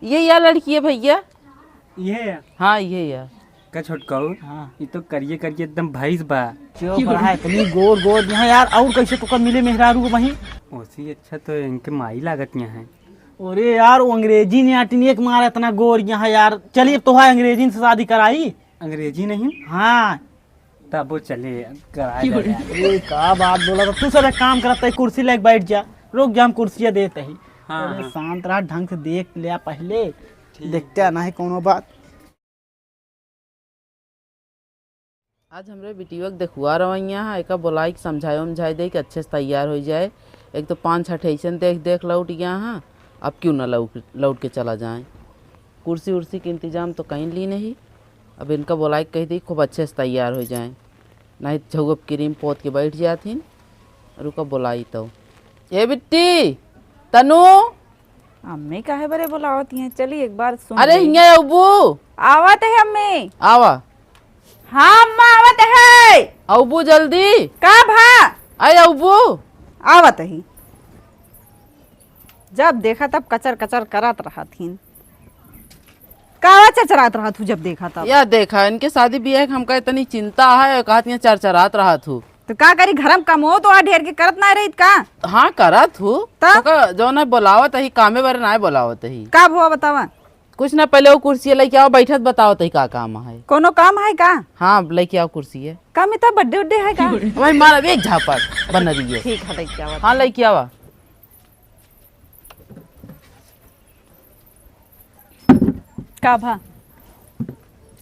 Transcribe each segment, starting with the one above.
ये यार लड़की है भैया। ये हाँ ये यार का छोटकाऊ। हाँ ये तो करिए करिए एकदम भैंस बा। क्यों पढ़ा है इतनी गोर गोर यहाँ यार, और कैसे तो मिले मेहरारू वहीं। ओसी अच्छा तो इनके माई लागत यहाँ है। अरे यार वो अंग्रेजी ने आटिनी एक मारा इतना गोर यहाँ यार। चलिए तो है अंग्रेजी से शादी कराई। अंग्रेजी नहीं हाँ तब वो चले कराए जाए। ये क्या बात बोला था तू। सब एक काम करता है, कुर्सी लेके बैठ जा। रुक जा, हम कुर्सियाँ देते ही। हाँ, अरे हाँ। शांत रहा, ढंग से देख लिया पहले, देखते ना है कोनो बात। आज हमरे बिटिया के देखुआ रवैया है, एक बोलाई समझाए उमझाए दे कि अच्छे से तैयार हो जाए। एक तो 5-6 ऐसन देख देख लौट गया हाँ, अब क्यों ना लौट के चला जाए। कुर्सी उर्सी के इंतजाम तो कहीं ली नहीं। अब इनका बोलाई कही थी खूब अच्छे से तैयार हो जाए, नहीं झुगप क्रीम पोत के बैठ जाती। रुका बोलाई तो ये बिट्टी तनु। अम्मी काहे बरे बुलावती हैं? चलिए एक बार सुन। अरे हिंगे अब्बू आवत है अम्मी। आवा। हाँ अम्मा आवत है। अब्बू जल्दी का भा आए अब्बू। आवत ही। जब देखा तब कचर कचर करत रहा थीन। कावा चचरात रहा तू जब देखा तब? या देखा इनके शादी ब्याह के हमका इतनी चिंता है, कहती चरचरात रहा थू। तो का करी घरम कम हो तो आ ढेर के करत ना रही का? हाँ करा थू तब? तो जो ना बोलावत ही कामे बारे ना बोलावत ही। का भुआ बतावा? कुछ ना पहले वो कुर्सी लेके आओ बैठत बताओ तही का काम है। कोनो काम है का? हाँ लेके आओ कुर्सी है। का में तब बर्थडे उड्डे है का? वही मारा एक झापट बना दीजिए। ठीक है लेके आवत। हाँ लेके आवा। का भा?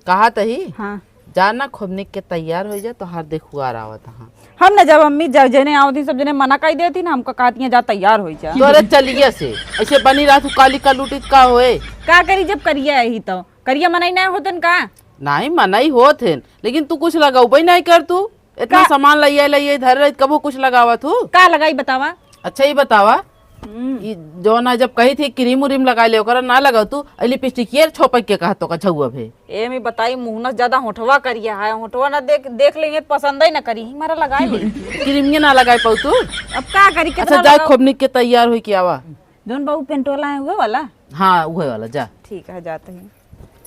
कहा तही हाँ जाना खोबने के तैयार हो जाए तो हाथ देखुआ आवत। हाँ हम न जब अम्मी जब जने आवती सब जने मना कर देती ना, हमको कहती हैं जा तैयार हो जा। तो अरे चलिए से ऐसे बनी रहा तू काली का लूटित का होए। का करी जब करिया ही तो करिया मनाई नहीं होतन का? नहीं मनाई होत है लेकिन तू कुछ लगाऊ भाई नहीं कर। तू इतना सामान लाइए धर रही कबो कुछ लगावा तू। का लगाई बतावा? अच्छा ही बतावा। ये जो ना जब कही थी क्रीम उरीम लगा ले ओकरा ना लगाओ तू लिपस्टिक ये छोपक के कहा तो का झुआ भे। ए मैं बताई मुंह न ज्यादा होठवा करिया है, होठवा ना देख लेंगे पसंद ही ना करी हमारा लगाई ले। क्रीम ये ना लगाए पाऊ तू। अब का करी? अच्छा जा खोबनी के तैयार हुई कि आवा। जोन बाबू पेंटोला है हुए वाला? हाँ वही वाला जा। ठीक है जाते हैं।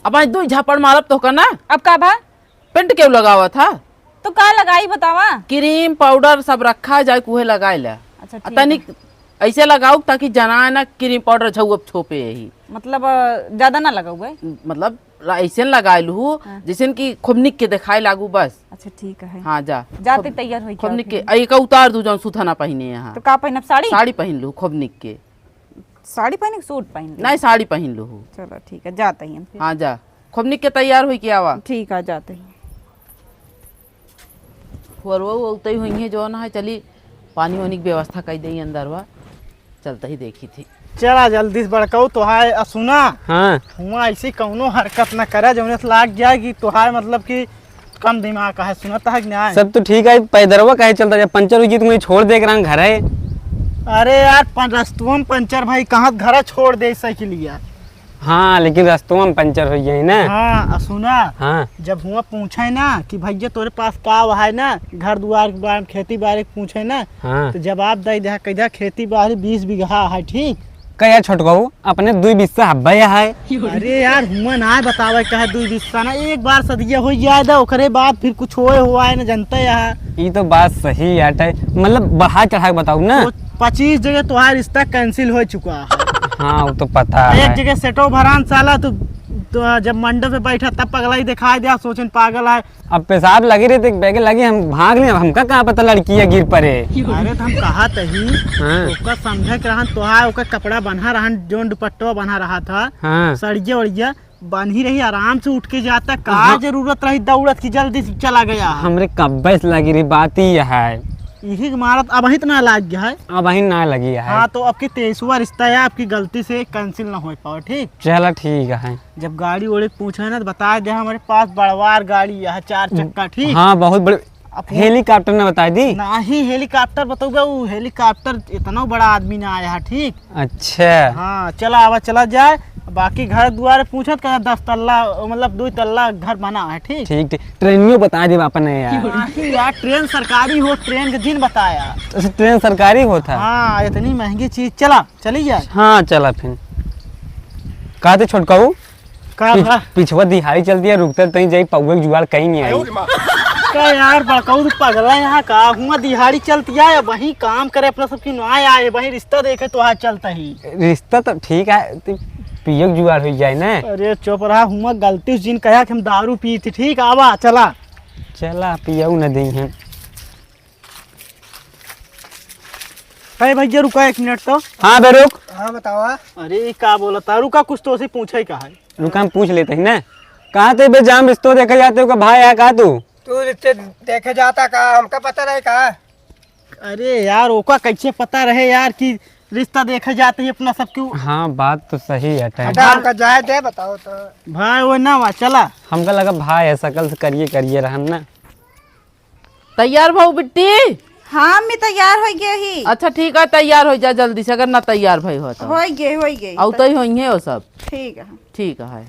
अब आज 2 झापड़ मारब तो ना। अब का भा? पेंट क्यों लगावा था? तो का लगाई बतावा? क्रीम पाउडर सब रखा जाए कुहे लगाए ला। अच्छा ठीक है। तनिक ऐसे लगाओ ताकि जना ना क्रीम पाउडर झुआ छोपे यही। मतलब ज्यादा ना लगाऊ है? मतलब ऐसे लगा लू जैसे कि खोबनिक के दिखाए लागू बस। अच्छा ठीक है। हाँ जा जाते तैयार होई क्या? खोबनिक के एक उतार दू जौन सुथना पहने यहाँ। तो का पहनब? साड़ी? साड़ी पहन लू खोबनिक के। साड़ी पहने सूट पहन ले? नहीं साड़ी पहन लू। चलो ठीक है जाते हैं फिर। हाँ जा खोबनिक के तैयार हुई क्या आवा। ठीक है जाते हैं। हुई हुई है जो ना है। चली पानी वानी की व्यवस्था कर दी अंदर वा चलता ही देखी थी। चला जल्दी से बड़काऊ तोहार सुना। हाँ हुआ ऐसी कौनो हरकत न करे जौने से लाग जाएगी तोहार, मतलब कि कम दिमाग का है। सुनता है कि नहीं? सब तो ठीक है। पैदरवा कहे चलता जब पंचर हुई तुम्हें छोड़ दे कर घर है। अरे यार रस्तुआ में पंचर भाई कहाँ घर छोड़ दे साइकिल यार। हाँ लेकिन रास्तों में पंचर हुई है ना। हाँ सुना। हाँ जब हुआ पूछे ना कि भैया तोरे पास का है ना घर दुआर के बारे में खेती बारे पूछे ना, हाँ तो जवाब दे दे कैदा खेती बाड़ी 20 बीघा है। ठीक कया छोटकाऊ अपने 2 बिस्सा हब्बा है। अरे यार हुआ ना बतावे कहे 2 बिस्सा ना, एक बार सदिया हो जाए दो ओकरे बाद फिर कुछ होए हुआ है ना जनता यहाँ। ये तो बात सही है मतलब बढ़ा चढ़ा के बताऊ ना। तो 25 जगह तुम्हारा रिश्ता कैंसिल हो चुका है। हाँ वो तो पता है। एक जगह सेटो भरान साला तो जब मंडप पे बैठा तब पगला ही दिखाई दिया, सोचन पागल है। अब पेशाब लगी रही थी बैगे लगी हम भाग लिए। हमका कहाँ पता लड़की है गिर पड़े। अरे तो हम कहा तही हाँ। ओका समझे के रहन तोहार ओका कपड़ा बन्हा रहन जोन दुपट्टा बन्हा रहा था। हाँ सड़िया उड़िया बन्ही रही आराम से उठ के जाता। कहा जरूरत रही दौड़त की जल्दी से चला गया। हमरे कब्बे से लगी रही बात ही है। यही मारत अब ही इतना लाग गया है। अब वही ना लगी है। हाँ तो आपकी 23वां रिश्ता है, आपकी गलती से कैंसिल ना हो पाओ। ठीक चलो ठीक है। जब गाड़ी ओड़े पूछे ना तो बता दे हमारे पास बड़वार गाड़ी है 4 चक्का। ठीक हाँ बहुत बड़े हेलीकॉप्टर ने बता दी। ना ही हेलीकॉप्टर बताऊंगा, वो हेलीकॉप्टर इतना बड़ा आदमी ना आया है। ठीक अच्छा हाँ चला आवा चला जाए। बाकी घर द्वार पूछत का 10 तल्ला मतलब 2 तल्ला घर बना है। ठीक ठीक ठीक ट्रेनियो बता दी बापा ने यार। यार ट्रेन सरकारी हो, ट्रेन के दिन बताया। तो ट्रेन सरकारी होता। हाँ इतनी महंगी चीज चला चली जाए। हाँ चला फिर कहा थे छोटकाऊ का बा? पिछवा दिहाड़ी चलती है रुकते तहीं जाई पौवे जुगाड़ कहीं नहीं आई। का यार बड़काऊ पगला यहाँ का हुआ दिहाड़ी चलती है वही काम करे अपना सबकी नुआए आए वही रिश्ता देखे तो आज चलता ही। रिश्ता तो ठीक है पियक जुगाड़ हो जाए ना। अरे चुप रहा हुआ गलती उस दिन कहा कि हम दारू पी थी। ठीक आवा चला चला पियाऊ न दी है। अरे भैया रुका 1 मिनट तो। हाँ बे रुक। हाँ बतावा। अरे क्या बोला था रुका कुछ तो उसे पूछा ही कहा है। रुका हम पूछ लेते हैं ना। कहाँ थे बे जाम रिश्तों देखा जाते हो का भाई है कहा तू रिश्ते देखे जाता का हमका पता रहे का। अरे यार ओका कैसे पता रहे यार कि रिश्ता देखा जाते ही अपना सब क्यों। हाँ बात तो सही है हटा हमका जाए दे बताओ तो। भाई वो ना वा चला। हमका लगा भाई है शकल से करिए रहन ना। तैयार भाऊ बिट्टी। हाँ मैं तैयार हो गया ही। अच्छा ठीक है तैयार हो जा जल्दी से अगर ना तैयार भाई हो तो। हो गए औ तो ही होइए वो सब। ठीक है। ठीक है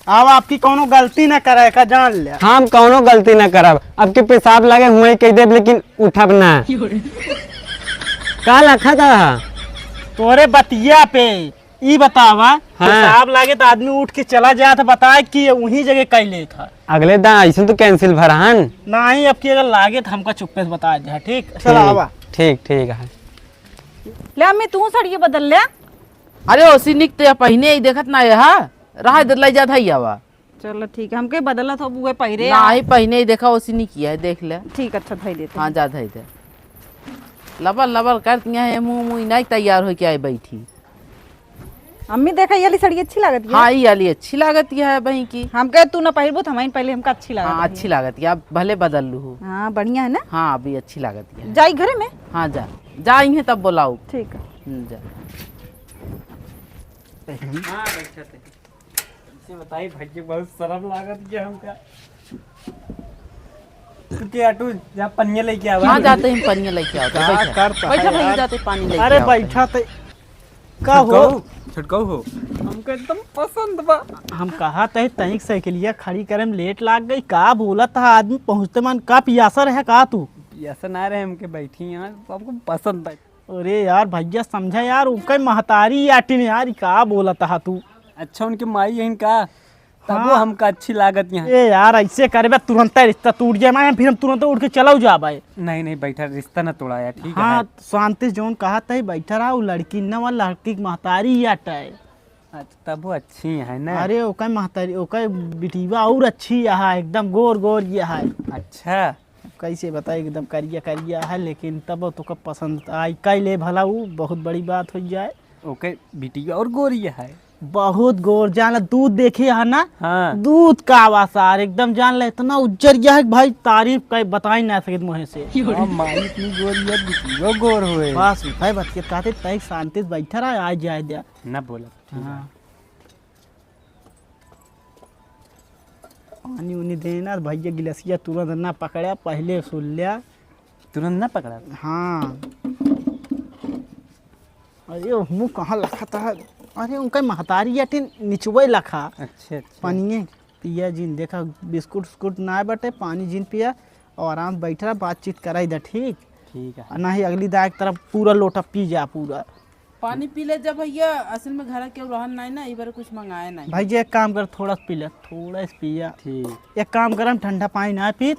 अब आपकी कोनो गलती ना करे का जान ले। हम कौनो गलती न करब अब के पेशाब लगे हुए कह देब लेकिन उठब ना। का रखा था तोरे बतिया पे ई बतावा। हाँ। पेशाब लागे तो आदमी उठ के चला जाए तो बताए कि वहीं जगह कैले था। अगले दा ऐसे तो कैंसिल भरहन। नहीं अब की अगर लागे तो हमका चुप्पे से बता दे। ठीक चला आवा। ठीक ठीक है। ले मैं तू सड़िए बदल ले। अरे ओसी निकते पहिने ही देखत ना यहाँ रहा इधर ले जात है आवा। चलो ठीक है हमके बदला था बुए पहिरे। ना ही पहिने ही देखा ओसी नहीं किया है देख ले। ठीक अच्छा धई देते। हाँ जा धई दे लबर लबर करती है मुँह मुँह नहीं तैयार हो के आई बैठी। अम्मी देखा ये वाली साड़ी अच्छी लागत है। हाँ ये वाली अच्छी लागत है बही की। हम कहे तू ना पहिरबो तो हमारी पहले हमका अच्छी लागत। हाँ अच्छी लागत है अब भले बदल लू। हाँ बढ़िया है ना। हाँ अभी अच्छी लागत है। जाई घरे में। हाँ जा जाएंगे तब बुलाऊ। ठीक है। जा बताई भाई बहुत शर्म लागत है हमका। क्योंकि आटू जा पनिया लेके आवा। हाँ जाते हैं पनिया लेके आओ क्या बैठा करता है बैठा भैया यार? जाते पानी लेके अरे आओ। बैठा तो का हो छटकाऊ हो हमको एकदम पसंद बा। हम कहा तही तही साइकिलिया खड़ी करे में लेट लाग गई। का बोला था आदमी पहुँचते मन का पियासा रहे का तू। ऐसा ना रहे हमके बैठी यहाँ सबको पसंद है। अरे यार भैया समझा यार उनका महतारी आटी ने यार का बोला था तू। अच्छा उनके माई है इनका तब हाँ। वो हमका अच्छी लागत यहाँ। ए यार ऐसे करे तुरंत रिश्ता टूट जाए मैं फिर हम तुरंत उठ के चला जा भाई। नहीं बैठा रिश्ता ना तोड़ाया ठीक हाँ है। शांति से जोन कहा था बैठा रहा वो लड़की न वाला लड़की की महतारी आटा है। अच्छा तब वो अच्छी है ना। अरे ओका महतारी ओका बिटिवा और अच्छी है एकदम गोर गोर ये है। अच्छा कैसे बताए एकदम करिया करिया है लेकिन तब तो कब पसंद आई कई ले भला वो बहुत बड़ी बात हो जाए। ओके बिटिया और गोरी है। बहुत गोर जान ला दूध देखे है ना। हाँ दूध का आवासार एकदम जान ला इतना उज्जर गया है कि भाई तारीफ कहीं बता ही ना सके मुँह से। हाँ, माई इतनी गोरी है बिटिया गोर हुए। बस भाई बतिया कहते तय शांति से बैठा रहा आज जाए दिया। ना बोला हाँ पानी उनी देना भैया गिलसिया तुरंत ना पकड़ा पहले सुन लिया। तुरंत ना पकड़ा। हाँ अरे मुँह कहाँ लखा था। अरे उनका महतारी अटे निचवे लखा। अच्छा अच्छा पानी पिया जिन देखा बिस्कुट उस्कुट ना बटे पानी जिन पिया और आराम बैठा बातचीत करा इधर। ठीक ठीक है। ना ही अगली दाग तरफ पूरा लोटा पी जा पूरा। पानी पी ले जब भैया असल में घर के रहन नहीं ना इबर कुछ मंगाए नहीं। भाई जी एक काम कर थोड़ा पी ले थोड़ा से पिया। ठीक एक काम कर हम ठंडा पानी ना पी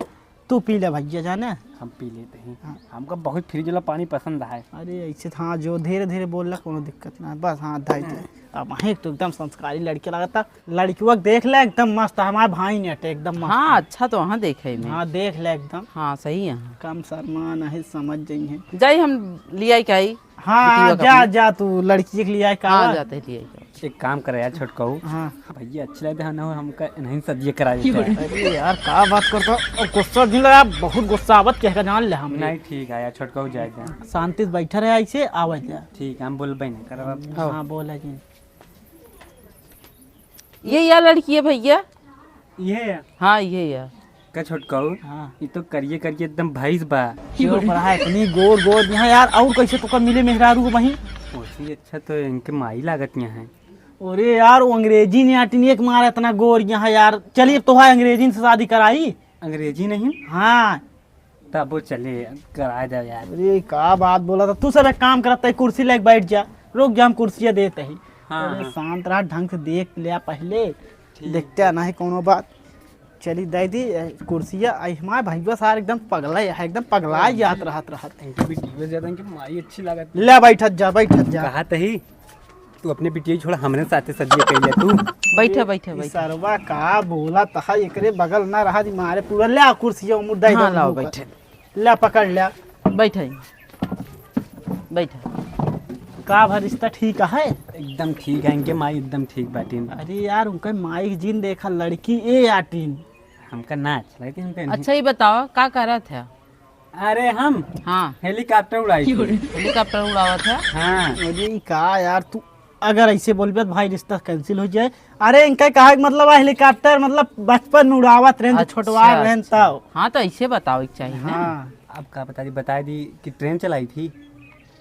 तू पी ले भैया जाने। हम पी लेते हैं। हमको बहुत फ्रिज वाला पानी पसंद है। अरे ऐसे हाँ जो धीरे धीरे बोल रहा कोनो दिक्कत ना है। बस हाँ धाई दे। अब वहीं तो एकदम संस्कारी लड़की लगा था। लड़की वक्त देख ले एकदम मस्त हमारे भाई ने अटे एकदम मस्त। हाँ अच्छा तो वहाँ देखे में। हाँ देख ले एकदम हाँ सही है। कम शर्मा नहीं समझ जाई है। जाई हम लिया क्या ही। हाँ बिटिया जा जा तू लड़की के लिए आए का। हाँ जाते लिया एक काम करे यार छोटकाऊ। हाँ भैया अच्छी लगता है ना हमका नहीं सब्जी करा देते हैं। अरे यार का बात करता और गुस्सा नहीं लगा बहुत गुस्सा आवत कह जान ले हम नहीं ठीक है यार छोटकाऊ जाए शांति से बैठा रहे ऐसे आवाज जा। ठीक है हम बोलबे नहीं करब। हाँ बोला जी ये या लड़की है भैया। ये हाँ ये या का छोटकाऊ हाँ ये तो करिए करिए एकदम भैंस बा। क्यों पर है इतनी गोर गोर यहाँ यार और कैसे तो मिले मेहरारू को वहीं। उससे अच्छा तो इनके माई लागत यहाँ है। अरे यार वो अंग्रेजी ने आटी एक मारा इतना गोर यहाँ यार। चलिए तो है अंग्रेजी से शादी कराई। अंग्रेजी नहीं हाँ तब वो चले करा दे यार। अरे का बात बोला था तू सब एक काम करता है कुर्सी लेके बैठ जा। रुक जा हम कुर्सियाँ देते ही हाँ, हाँ। शांत रहा, ढंग से देख लिया पहले, देखते नहीं कोनो बात। चली दे दी कुर्सिया। हमारे भैया सार एकदम पगला है, एकदम पगला याद रहत वीडियो ज्यादा इनके माई अच्छी लागत। ले बैठत जा कहा तही तू अपने बिटिया छोड़ हमरे साथे सदिए कइले तू। बैठे बैठे बैठे। सरवा का बोला तहा एकरे बगल ना रहा दी मारे पूरा। ले कुर्सिया मुद्दा हाँ, दो लाओ बैठे ले पकड़ लिया। बैठे बैठे। का भर रिश्ता ठीक है? एकदम ठीक है इनके माई, एकदम ठीक बाटीन। अरे यार उनका माई की जीन देखा, लड़की ए आटीन। हमका ना अच्छा लगती हमका नहीं। अच्छा ये बताओ का करा था? अरे हम हाँ हेलीकॉप्टर उड़ाई थी। हेलीकॉप्टर उड़ावा था। हाँ अरे का यार तू अगर ऐसे बोलबे तो भाई रिश्ता कैंसिल हो जाए। अरे इनका कहा कि मतलब हेलीकॉप्टर मतलब बचपन में उड़ावत रहे, छोटवा रहे तब। हाँ तो ऐसे बताओ एक चाहिए ना। हाँ अब का बता दी कि ट्रेन चलाई थी।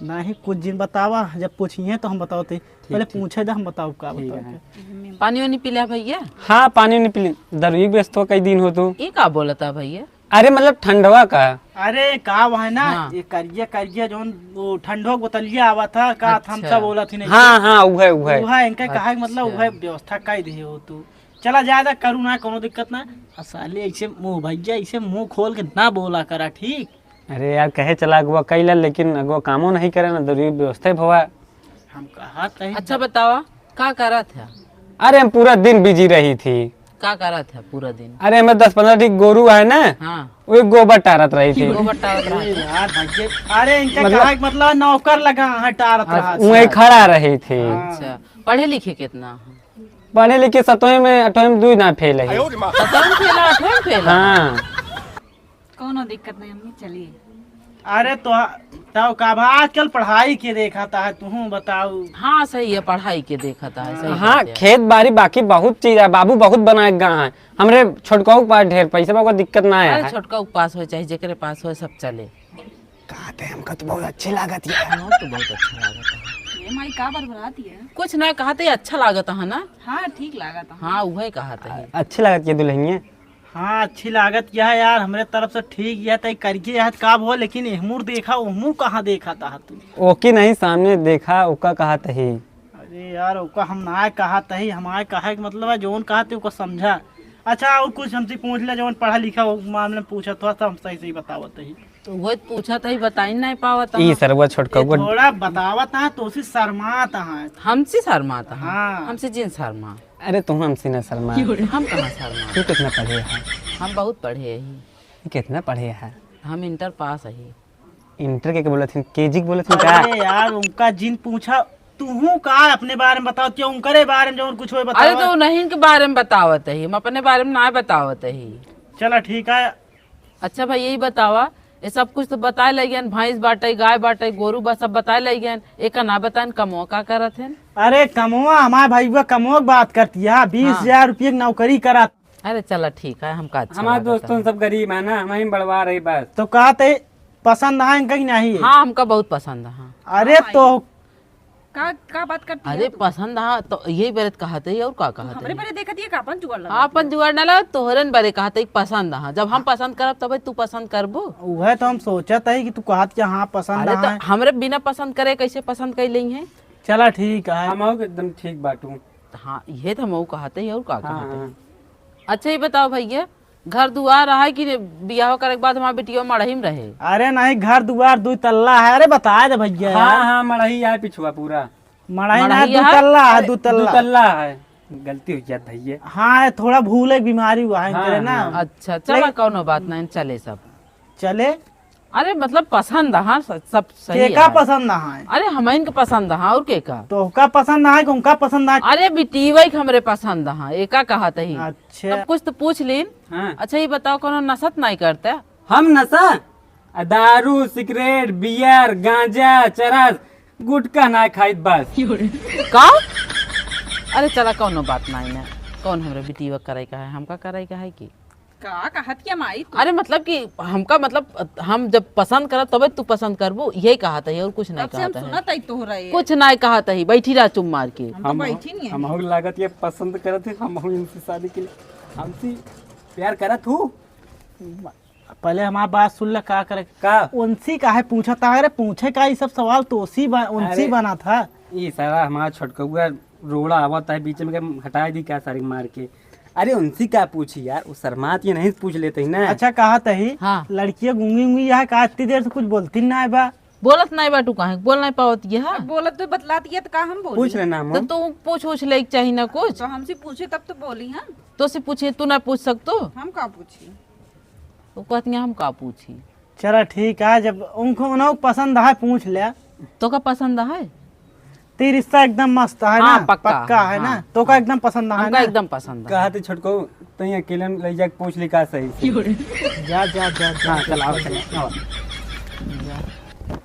नहीं कुछ दिन बतावा, जब पूछिए तो हम बताओते। पहले पूछे हम बताओ का बताओ। पानी वानी पिला भैया? हाँ पानी नहीं पी, दरुई व्यस्त हो कई दिन हो तो। ये का बोला था भैया? अरे मतलब ठंडवा का। अरे का वह ना हाँ। ये करिया जो वो ठंडो बोतलिया आवा था का अच्छा। थमसा बोला थी नहीं। हाँ हाँ वह वह इनका कहा कि मतलब वह व्यवस्था कर दे हो तू। चला ज्यादा करू ना, कोनो दिक्कत ना। साले ऐसे मुंह भैया ऐसे मुंह खोल के ना बोला करा, ठीक? अरे यार कहे चला अगवा कैला, लेकिन अगवा कामो नहीं करे ना, दरुई व्यवस्था भवा। हम कहा तही। अच्छा बताओ का करा था? अरे हम पूरा दिन बिजी रही थी। का करा था पूरा दिन? अरे हमें 10-15 ठीक गोरू है ना, हाँ वो गोबर टारत रही थी। गोबर टारत रहा था। यार भैया अरे इनका कहा कि मतलब नौकर लगा हटारत रहा। वही खड़ा रही थी। अच्छा पढ़े लिखे कितना? पढ़े लिखे 7वीं में 8वीं में 2 ना फेल है। 7वीं फेल 8वीं फेल? हाँ कोनो दिक्कत नहीं अम्मी, चलिए। अरे तो का आजकल पढ़ाई के देखा था तू बताऊ। हाँ सही है, पढ़ाई के देखा था सही हाँ बात है। खेत बाड़ी बाकी बहुत चीज है, बाबू बहुत बनाए गाँव है हमरे छोटका के पास ढेर पैसा को दिक्कत ना अरे है। छोटका उपास हो चाहे जेकरे पास हो सब चले। कहते हमका तो बहुत अच्छी लागत है। हाँ तो बहुत अच्छा लागत है। ये माई का बरबराती है? कुछ ना कहा था अच्छा लागत है ना। हाँ ठीक लगा था। हाँ वही कहा था। अच्छी लागत है दुल्हनिया। हाँ अच्छी लागत क्या है यार, हमरे तरफ से ठीक यह तय करके यार का हो, लेकिन एहमुर देखा उहमुर कहाँ देखा था तू? ओके नहीं सामने देखा ओका कहा तही। अरे यार ओका हम ना कहा तही, हमारे कहा कि मतलब है जोन कहा थे उसको समझा। अच्छा और कुछ हमसे पूछ ले, जोन पढ़ा लिखा वो मामले में पूछा थोड़ा सा हम सही सही बतावत ही। तो वही पूछा था ही बता ही नहीं पावत। ई सरवा छोटका ये थोड़ा बतावत है तो उसी शर्मात है। हमसे शर्मा था। हाँ। हमसे जिन शर्मा। अरे तुम हमसे न शर्मा। हम कहाँ शर्मा? तू कितना पढ़े है? हम बहुत पढ़े ही। कितना पढ़े है? हम इंटर पास है। इंटर के बोला थी, केजी के बोला थी का? अरे यार उनका जिन पूछा तू का अपने बारे में बताओ, क्यों उनके बारे में जो कुछ हो बताओ। अरे तो नहीं के बारे में बतावत है, हम अपने बारे में ना बतावत है। चलो ठीक है। अच्छा भाई यही बतावा, ये सब कुछ तो बताए लगे, भैंस बाटे गाय बाटे गोरू बस सब बताए लगे, एक ना बताए कमो का करत है? अरे कमोआ हमारे भाई वो कमो बात करती है, 20,000 रुपये की नौकरी करा। अरे चलो ठीक है, हमका अच्छा हमारे लागत दोस्तों है। सब गरीब है ना, हमें बढ़वा रही बस। तो कहते पसंद है इनका कि नहीं? हाँ हमका बहुत पसंद है। अरे तो का बात करती है? अरे पसंद है तो यही बारे कहते ही और का कहते हमरे बारे देखती है का अपन जुगाड़ लगा? हाँ अपन जुगाड़ ना लगा, तोहरन बारे कहते पसंद है। जब हम पसंद करब तब तू पसंद करबो। वह तो हम सोचत है कि तू कहत कि हाँ पसंद अरे है। तो हमरे बिना पसंद करे कैसे पसंद कर ली है? चला ठीक है। हम एकदम ठीक बाटू। हाँ ये तो हम कहते ही और का कहते हाँ हैं। अच्छा ये बताओ भैया, घर दुआर रहा है कि बियाह करे के बाद हमारा बेटिया मड़ही में रहे? अरे नहीं घर दुआर 2 तल्ला है। अरे बता दे भैया। हाँ हाँ मड़ही है पिछुआ पूरा। मड़ाई ना मड़ाई 2 है? तल्ला है, 2 दो तल्ला। तल्ला है, गलती हो जात भैया। हाँ थोड़ा भूले की बीमारी हुआ है हाँ, इनके ना। अच्छा चलो कौनो बात नहीं, चले सब। चले अरे मतलब पसंद है सब सही के का है। पसंद है? अरे हमें के पसंद है और के का? तो का पसंद है कि उनका पसंद है? अरे बिटीवई के हमरे पसंद है, एका कहत ही। अच्छा सब कुछ तो पूछ लीन। हाँ अच्छा ये बताओ कोनो नशत नहीं करते? हम नशा दारू सिगरेट बियर गांजा चरस गुटखा ना खाइत बस। का? अरे चला कौनो बात नहीं ना, कौन हमरे बिटीवा करे का है, हमका करे का है की? का कहत क्या माई तू? अरे मतलब कि हमका मतलब हम जब पसंद करब तबे तू पसंद करबो, यही कहा था और कुछ नहीं तब से हम कहा था। सुनत आई तो रहे। कुछ नहीं कहा था, बैठी रहा चुम मार के। हम तो बैठी नहीं है। हम लागत ये पसंद करत है, हम इनसे शादी के लिए हमसे प्यार करत हूँ। पहले हमारी बात सुन ले का करे का उनसी का है पूछा था। अरे पूछे का ये सब सवाल तो उनसी अरे। बना था। ये सारा हमारा छोटकुआ रोड़ा आवता है बीच में क्या हटा दी क्या सारी मार के। अरे उनसे क्या पूछी यार, वो शर्मात ये नहीं पूछ लेते ही ना। अच्छा कहा तही हाँ। लड़कियां गूंगी गूंगी यहाँ का इतनी देर से कुछ बोलती ना बा। बोलत नहीं बाटू काहे बोल नहीं पावत ये है। बोलत तो बतलाती है तो का हम बोली। पूछ रहे नाम तो तू पूछ ले चाहिए ना कुछ। तो हमसे पूछे तब तो बोली हम। तो से पूछे तू ना पूछ सकतो। हम का पूछी? तो कहती हैं हम का पूछी। चला ठीक है, जब उनको उन्होंने पसंद है पूछ लिया। तो का पसंद है? ती रिश्ता एकदम मस्त है ना, हाँ, पक्का है ना। हाँ। तो का एकदम पसंद है हमका ना। एकदम पसंद है। कहा थे छोटको तो अकेले में ले जाके पूछ लिखा सही से। जा जा जा, जा। हाँ चल आओ चल आओ।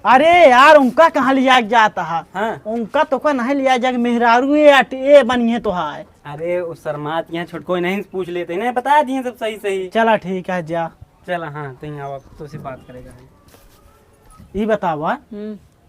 अरे यार उनका कहाँ लिया जाता है? हाँ उनका तो का नहीं लिया जाएगा, मेहरारू ये बनी है तो है। अरे उस शर्मात यहाँ छोटको नहीं पूछ लेते ना, बता दिए सब सही सही। चला ठीक है जा। चल हाँ तो यहाँ आओ तो से बात करेगा। ये बतावा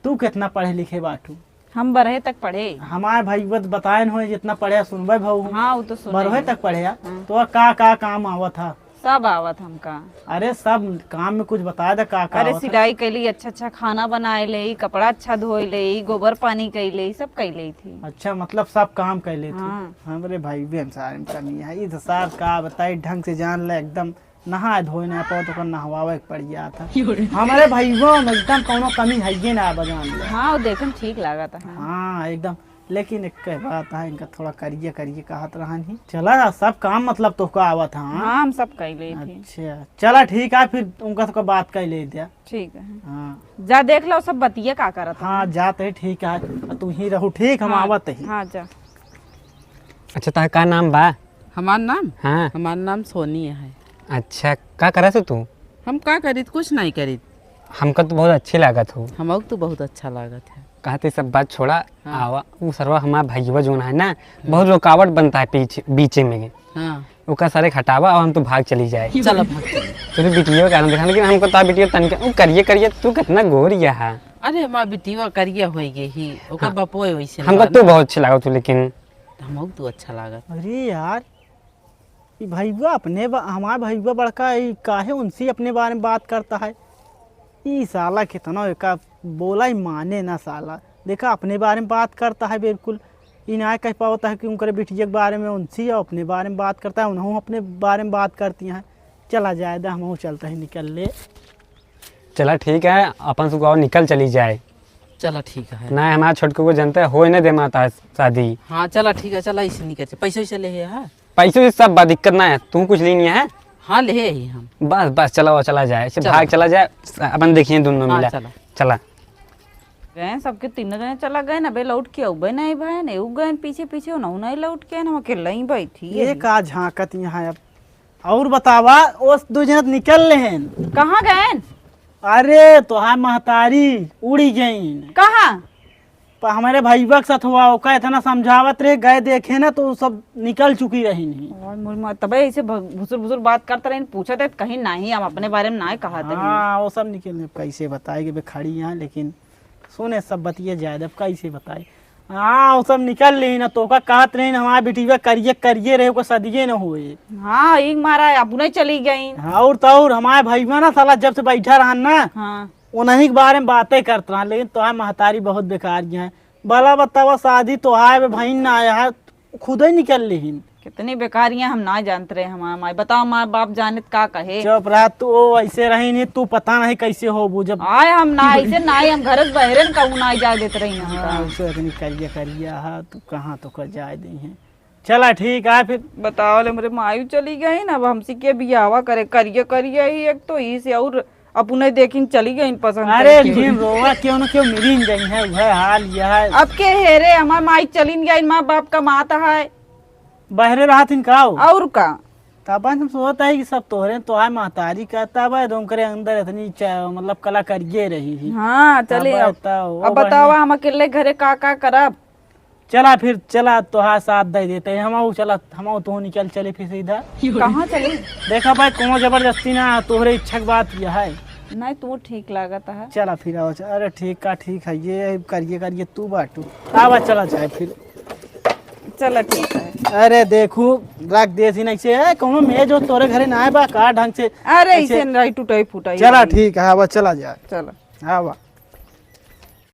तू कितना पढ़े लिखे बाटू? हम बरहे तक पढ़े। हमारे भाई बताए हो जितना पढ़े सुनबे भाऊ। हाँ वो तो सुने। बरहे तक पढ़े तो का काम आवत था? सब आवत हमका। अरे सब काम में कुछ बताया था का अरे आवत था? सिलाई कैली, अच्छा अच्छा खाना बनाए ले, कपड़ा अच्छा धोए ले, गोबर पानी कैले, सब कैले थी। अच्छा मतलब सब काम कर लेते। हाँ। हमारे भाई भी हमसार में कमी है। इस सार का बताई ढंग से जान ले, एकदम नहा धोए ना पाओ तो नहवावे के पड़ गया था। हमारे भाइयों में एकदम कोनो कमी है ये ना बजान ले। हाँ वो देखन ठीक लगा था। हाँ एकदम, लेकिन एक बात है इनका थोड़ा करिए करिए कहत रहन ही। चला सब काम मतलब तो का आवत। हाँ हाँ हम सब कैले थे। अच्छा चला ठीक है, फिर उनका तो बात कर ले दिया। ठीक है। हाँ जा देख लो सब बतिया का करत। हाँ जाते ठीक है, तू ही रहू ठीक, हम आवत ही। हाँ जा। अच्छा तार का नाम बा? हमार नाम? हाँ हमार नाम सोनी है। अच्छा का करा से तू? हम का करीत कुछ नहीं करीत। हमको तो बहुत अच्छी लागत हो। हमको तो बहुत अच्छा लागत है। कहते सब बात छोड़ा। आवा वो सरवा हमारा भैया जो है ना, बहुत रुकावट बनता है पीछे बीचे में। हाँ उसका सारे हटावा और हम तो भाग चली जाए। चलो भाग चलो। तुझे बिटिया का कारण देखा, लेकिन हमको तो बिटिया तन वो करिए करिए तू कितना गोरिया है। अरे हमार बिटिया करिया हो गई ही ओकर बापो वैसे हमको तो बहुत अच्छी लागत हो, लेकिन हमको तो अच्छा लागत। अरे यार ये भैया अपने हमारा भैया बड़का ये काहे उनसे अपने बारे में बात करता है? ये साला कितना का बोला ही माने ना साला। देखा अपने बारे में बात करता है बिल्कुल। ये ना कह पाता है कि उनके बिटिया के बारे में उनसे और अपने बारे में बात करता है, उन्होंने अपने बारे में बात करती हैं। चला जाए हम चलता है निकल ले। चला ठीक है, अपन सुगाव निकल चली जाए चलो ठीक है। ना। हमारा छोटको को जनता है हो न दे माता शादी। हाँ चलो ठीक है, चलो इसे निकल पैसे वैसे ले है। पैसों से सब बात दिक्कत ना है, तू कुछ लेनी है? हाँ ले ही हम। बस बस चला वो चला जाए, चलो। भाग चला जाए, अपन देखिए दोनों हाँ, मिला। चलो। चला गए सबके तीनों जने चला गए ना बे, लौट के अबे नहीं भाई ने गए पीछे पीछे नहीं लौट के ना, अकेला ही बैठी ये का झांकत यहाँ अब। और बतावा उस दो जन निकल ले हैं। कहाँ गए? अरे तो हाँ महतारी उड़ी गई। कहाँ? हमारे भैया के साथ हुआ ओका इतना समझावत रहे, गए देखे ना तो सब निकल चुकी रही नहीं। तब ऐसे भुसुर भुसुर बात करते रहे, पूछे थे कहीं नहीं, हम अपने बारे में ना कहा थे। हाँ वो सब निकल कैसे बताएगी बे खड़ी यहाँ, लेकिन सुने सब बतिए जाए अब कैसे बताए। हाँ वो सब निकल ली ना तो का कहत रही हमारे बेटिया करिए करिए रहे को सदिए न हुए। हाँ एक मारा अपने चली गई। और तो और हमारे भैया ना साला जब से बैठा रहा ना हाँ उन्हीं के बारे में बातें करते रहा, लेकिन तो महतारी बहुत बेकार है। भला बतावा शादी तो है बहन ना आया है, खुद ही निकल ली। कितनी बेकारियां हम ना जानते रहे। हमारे माँ बताओ, माँ बाप जाने का कहे। चुप रहा तू, ऐसे रही नहीं तू, पता नहीं कैसे हो वो जब आए हम ना ऐसे ना हम घर से बहरे न कहूँ ना जा देते रही हम। करिए करिए हाँ तू कहाँ तो कर जाए दी है। चला ठीक है फिर। बताओ ले मेरे मायू चली गई ना, अब हमसे के बियावा करे करिए करिए ही एक तो ही से, और अपने देखी चली गई पसंद। अरे दिन रोवा क्यों न क्यों मिली गई है, वह हाल यह है। अब के हेरे हमार माई चली गई, माँ बाप का माता है बहरे रहा थी का और का। तब हम सोचता है कि सब तोहरे तो है महतारी का, तब है तुम करे अंदर इतनी मतलब कला करिए रही थी। हाँ चले अब बताओ हम अकेले घरे का करब। चला फिर चला तो हाँ साथ दे देते हैं हम। चला हम तो निकल चले फिर सीधा। कहाँ चले? देखा भाई कौन जबरदस्ती ना, तोहरे इच्छा की बात यह है। नहीं तू ठीक लागता है। चला फिर आओ। अरे ठीक है ठीक है, ये करिए करिए तू बाटू आवा चला जाए फिर। चला ठीक है। अरे देखू रख दे नहीं से है कौन में जो तोरे घरे ना आए बा का ढंग से। अरे इसे नहीं टूटाई फूटाई। चला ठीक है आवा चला जाए। चलो आवा।